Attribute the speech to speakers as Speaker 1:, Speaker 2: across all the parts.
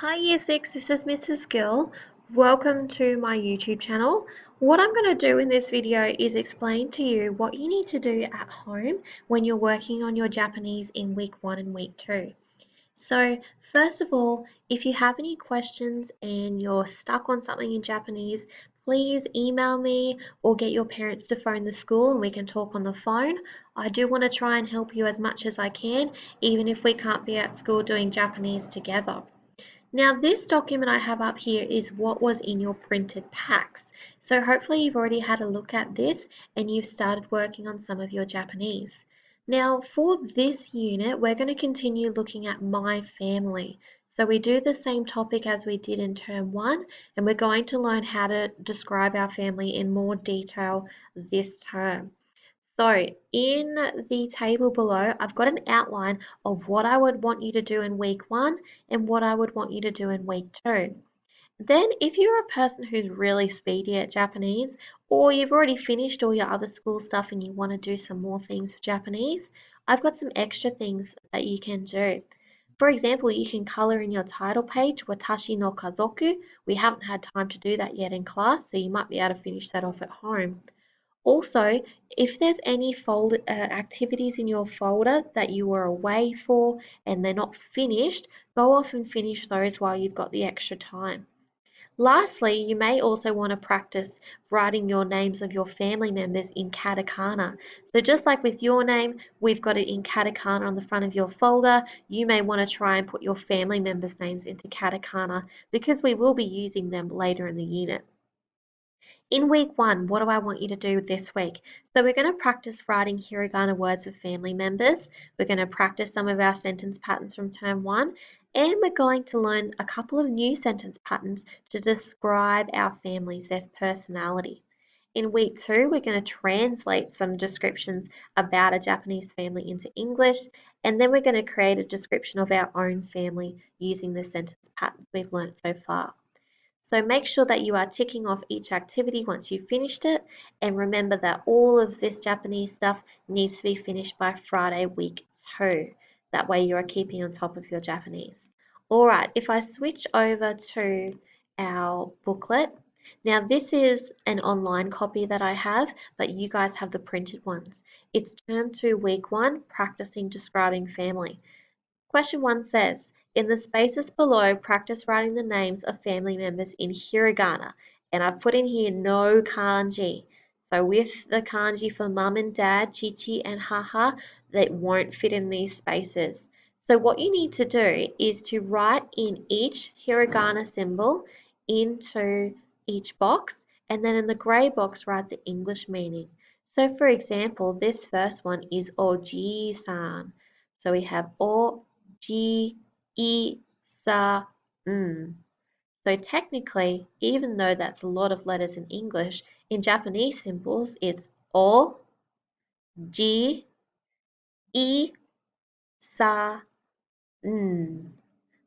Speaker 1: Hi Year 6, this is Mrs. Gill. Welcome to my YouTube channel. What I'm going to do in this video is explain to you what you need to do at home when you're working on your Japanese in week 1 and week 2. So first of all, if you have any questions and you're stuck on something in Japanese, please email me or get your parents to phone the school and we can talk on the phone. I do want to try and help you as much as I can, even if we can't be at school doing Japanese together. Now this document I have up here is what was in your printed packs. So hopefully you've already had a look at this and you've started working on some of your Japanese. Now for this unit, we're going to continue looking at my family. So we do the same topic as we did in term 1 and we're going to learn how to describe our family in more detail this term. So in the table below, I've got an outline of what I would want you to do in week 1 and what I would want you to do in week 2. Then if you're a person who's really speedy at Japanese, or you've already finished all your other school stuff and you want to do some more things for Japanese, I've got some extra things that you can do. For example, you can color in your title page, Watashi no Kazoku. We haven't had time to do that yet in class, so you might be able to finish that off at home. Also, if there's any activities in your folder that you were away for and they're not finished, go off and finish those while you've got the extra time. Lastly, you may also want to practice writing your names of your family members in katakana. So just like with your name, we've got it in katakana on the front of your folder. You may want to try and put your family members' names into katakana because we will be using them later in the unit. In week 1, what do I want you to do this week? So we're going to practice writing hiragana words with family members. We're going to practice some of our sentence patterns from term 1. And we're going to learn a couple of new sentence patterns to describe our families, their personality. In week 2, we're going to translate some descriptions about a Japanese family into English. And then we're going to create a description of our own family using the sentence patterns we've learned so far. So make sure that you are ticking off each activity once you've finished it, and remember that all of this Japanese stuff needs to be finished by Friday week 2. That way you are keeping on top of your Japanese. Alright, if I switch over to our booklet, now this is an online copy that I have, but you guys have the printed ones. It's term 2 week 1, practicing describing family. Question 1 says, in the spaces below, practice writing the names of family members in hiragana. And I've put in here no kanji. So with the kanji for mum and dad, chichi and haha, they won't fit in these spaces. So what you need to do is to write in each hiragana symbol into each box, and then in the grey box write the English meaning. So for example, this first one is oji-san. So we have o, G, E, Sa, N. So technically, even though that's a lot of letters in English, in Japanese symbols it's O, G, E, Sa, N.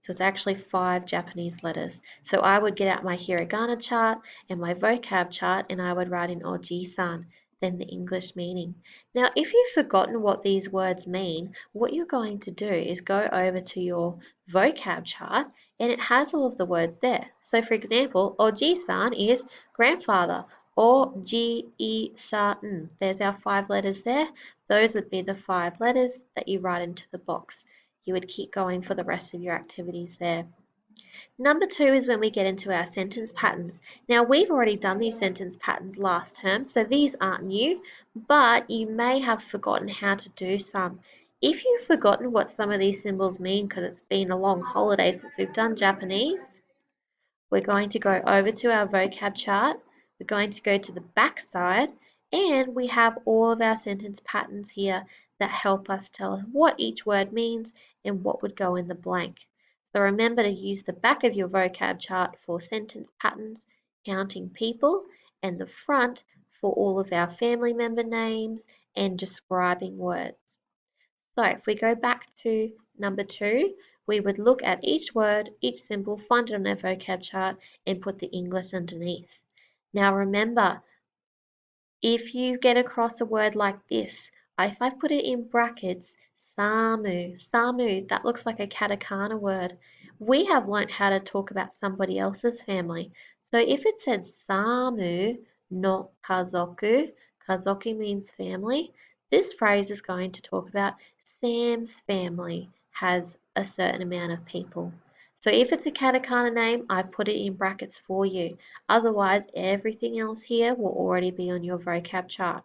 Speaker 1: So it's actually 5 Japanese letters. So I would get out my hiragana chart and my vocab chart and I would write in oji-san, then the English meaning. Now, if you've forgotten what these words mean, what you're going to do is go over to your vocab chart and it has all of the words there. So for example, oji-san is grandfather. O-G-E-sa-n. There's our 5 letters there. Those would be the 5 letters that you write into the box. You would keep going for the rest of your activities there. Number 2 is when we get into our sentence patterns. Now we've already done these sentence patterns last term, so these aren't new, but you may have forgotten how to do some. If you've forgotten what some of these symbols mean because it's been a long holiday since we've done Japanese, we're going to go over to our vocab chart, we're going to go to the back side, and we have all of our sentence patterns here that help us tell us what each word means and what would go in the blank. So remember to use the back of your vocab chart for sentence patterns, counting people, and the front for all of our family member names and describing words. So if we go back to number 2, we would look at each word, each symbol, find it on our vocab chart, and put the English underneath. Now remember, if you get across a word like this, if I put it in brackets, Samu. Samu, that looks like a katakana word. We have learnt how to talk about somebody else's family. So if it said Samu no kazoku, kazoku means family, this phrase is going to talk about Sam's family has a certain amount of people. So if it's a katakana name, I put it in brackets for you. Otherwise, everything else here will already be on your vocab chart.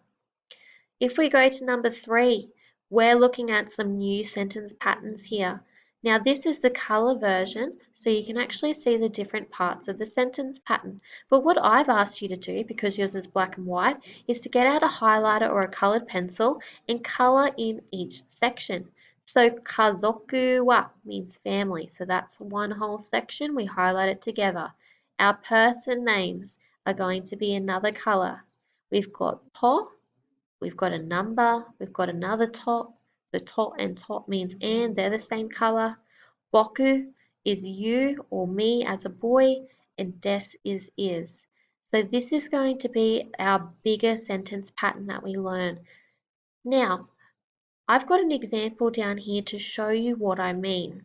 Speaker 1: If we go to number 3, we're looking at some new sentence patterns here. Now this is the color version, so you can actually see the different parts of the sentence pattern. But what I've asked you to do, because yours is black and white, is to get out a highlighter or a colored pencil and color in each section. So kazoku wa means family, so that's one whole section. We highlight it together. Our person names are going to be another color. We've got to, we've got a number, we've got another top. So top and top means and, they're the same color. Boku is you or me as a boy, and des is. So this is going to be our bigger sentence pattern that we learn. Now, I've got an example down here to show you what I mean.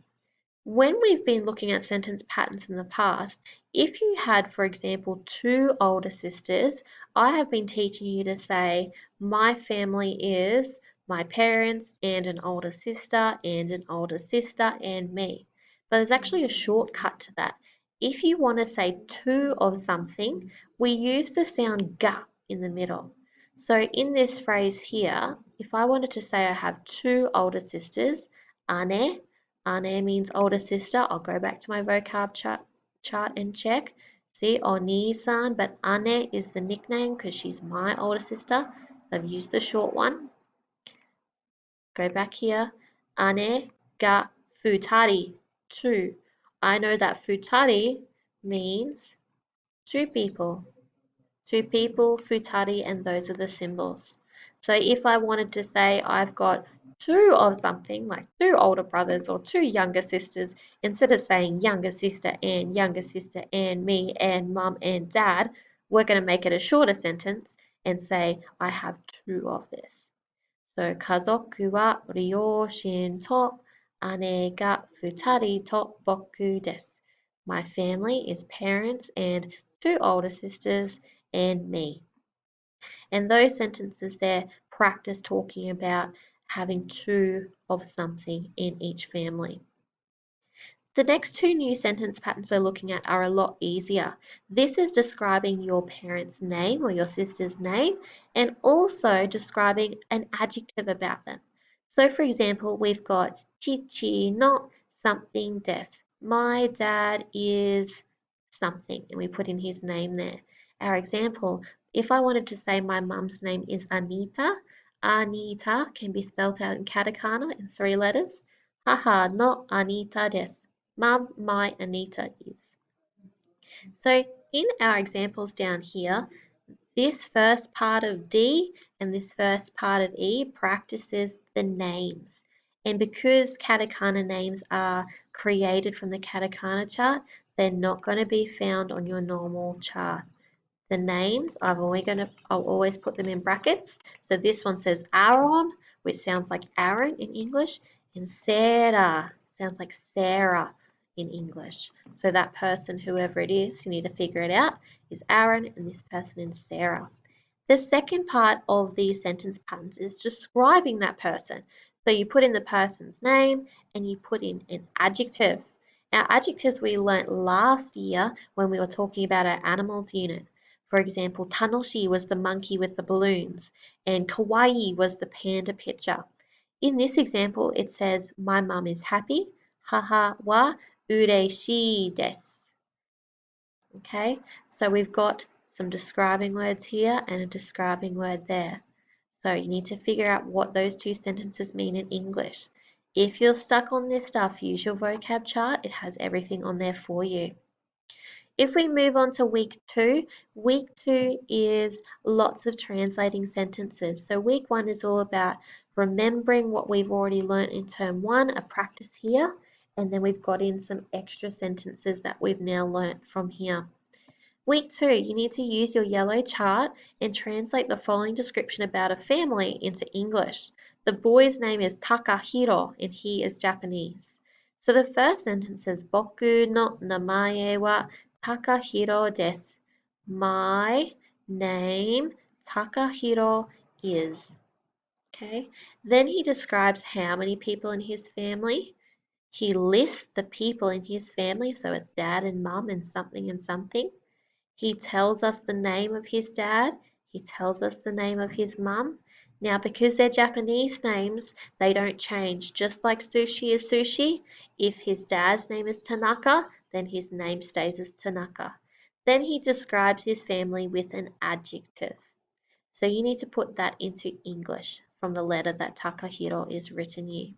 Speaker 1: When we've been looking at sentence patterns in the past, if you had, for example, 2 older sisters, I have been teaching you to say, my family is my parents and an older sister and an older sister and me. But there's actually a shortcut to that. If you want to say 2 of something, we use the sound ga in the middle. So in this phrase here, if I wanted to say I have 2 older sisters, ane, Ane means older sister. I'll go back to my vocab chart and check. See, Oni-san, but Ane is the nickname because she's my older sister. So I've used the short one. Go back here. Ane ga futari, 2. I know that futari means 2 people. 2 people, futari, and those are the symbols. So if I wanted to say I've got 2 of something, like 2 older brothers or 2 younger sisters, instead of saying younger sister and me and mum and dad, we're going to make it a shorter sentence and say I have 2 of this. So 家族は両親と姉が2人と僕です。My family is parents and 2 older sisters and me. And those sentences there practice talking about having 2 of something in each family. The next 2 new sentence patterns we're looking at are a lot easier. This is describing your parent's name or your sister's name and also describing an adjective about them. So for example, we've got Chichi no something des. My dad is something, and we put in his name there. Our example, if I wanted to say my mum's name is Anita, Anita can be spelled out in katakana in 3 letters. Haha no Anita desu. Mum, my Anita is. So in our examples down here, this first part of D and this first part of E practices the names. And because katakana names are created from the katakana chart, they're not going to be found on your normal chart. The names, I'll always put them in brackets. So this one says Aaron, which sounds like Aaron in English, and Sarah sounds like Sarah in English. So that person, whoever it is, you need to figure it out, is Aaron, and this person is Sarah. The second part of these sentence patterns is describing that person. So you put in the person's name and you put in an adjective. Now, adjectives we learnt last year when we were talking about our animals unit. For example, Tanoshi was the monkey with the balloons, and Kawaii was the panda picture. In this example, it says, my mum is happy. Haha wa ureshii desu. Okay, so we've got some describing words here and a describing word there. So you need to figure out what those 2 sentences mean in English. If you're stuck on this stuff, use your vocab chart. It has everything on there for you. If we move on to week 2 is lots of translating sentences. So week 1 is all about remembering what we've already learnt in term 1, a practice here, and then we've got in some extra sentences that we've now learnt from here. Week 2, you need to use your yellow chart and translate the following description about a family into English. The boy's name is Takahiro and he is Japanese. So the first sentence says Boku no namae wa Takahiro desu. My name Takahiro is. Okay. Then he describes how many people in his family. He lists the people in his family, so it's dad and mum and something and something. He tells us the name of his dad. He tells us the name of his mum. Now, because they're Japanese names, they don't change. Just like sushi is sushi, if his dad's name is Tanaka, then his name stays as Tanaka. Then he describes his family with an adjective. So you need to put that into English from the letter that Takahiro is written you.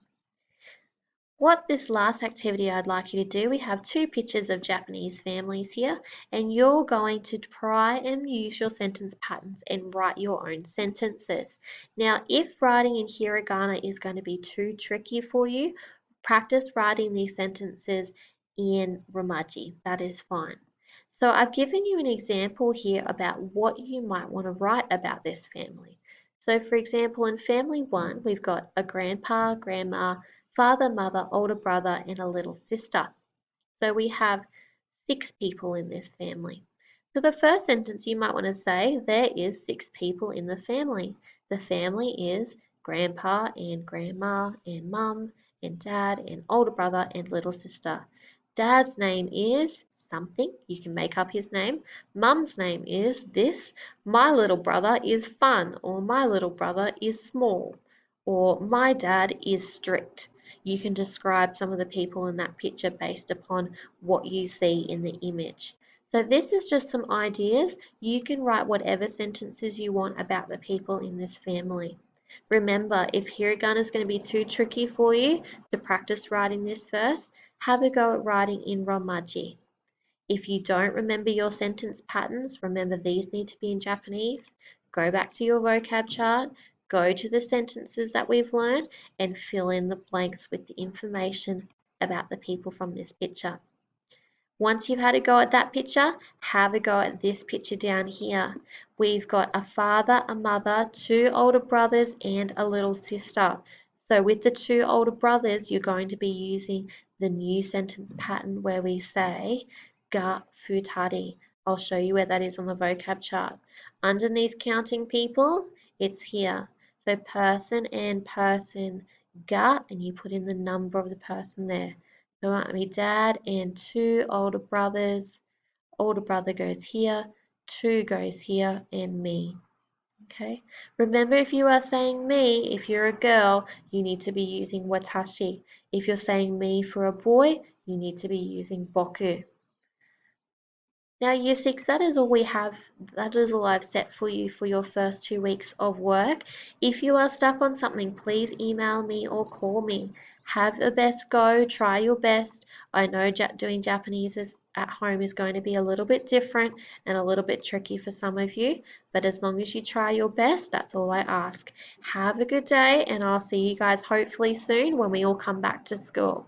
Speaker 1: What this last activity I'd like you to do, we have two pictures of Japanese families here, and you're going to try and use your sentence patterns and write your own sentences. Now, if writing in hiragana is going to be too tricky for you, practice writing these sentences in romaji. That is fine. So I've given you an example here about what you might want to write about this family. So for example, in family one, we've got a grandpa, grandma, father, mother, older brother, and a little sister. So we have 6 people in this family. So the first sentence you might want to say, there is 6 people in the family. The family is grandpa and grandma and mum and dad and older brother and little sister. Dad's name is something, you can make up his name. Mum's name is this. My little brother is fun, or my little brother is small, or my dad is strict. You can describe some of the people in that picture based upon what you see in the image. So this is just some ideas. You can write whatever sentences you want about the people in this family. Remember, if hiragana is going to be too tricky for you to practice writing this first, have a go at writing in romaji. If you don't remember your sentence patterns, remember these need to be in Japanese. Go back to your vocab chart, go to the sentences that we've learned, and fill in the blanks with the information about the people from this picture. Once you've had a go at that picture, have a go at this picture down here. We've got a father, a mother, 2 older brothers, and a little sister. So with the 2 older brothers, you're going to be using the new sentence pattern where we say ga futari. I'll show you where that is on the vocab chart. Underneath counting people, it's here. So person and person, ga, and you put in the number of the person there. So it might be dad and 2 older brothers. Older brother goes here, 2 goes here, and me. Okay. Remember, if you are saying me, if you're a girl, you need to be using watashi. If you're saying me for a boy, you need to be using boku. Now, Year 6, that is all we have. That is all I've set for you for your first 2 weeks of work. If you are stuck on something, please email me or call me. Have the best go, try your best. I know doing Japanese at home is going to be a little bit different and a little bit tricky for some of you, but as long as you try your best, that's all I ask. Have a good day, and I'll see you guys hopefully soon when we all come back to school.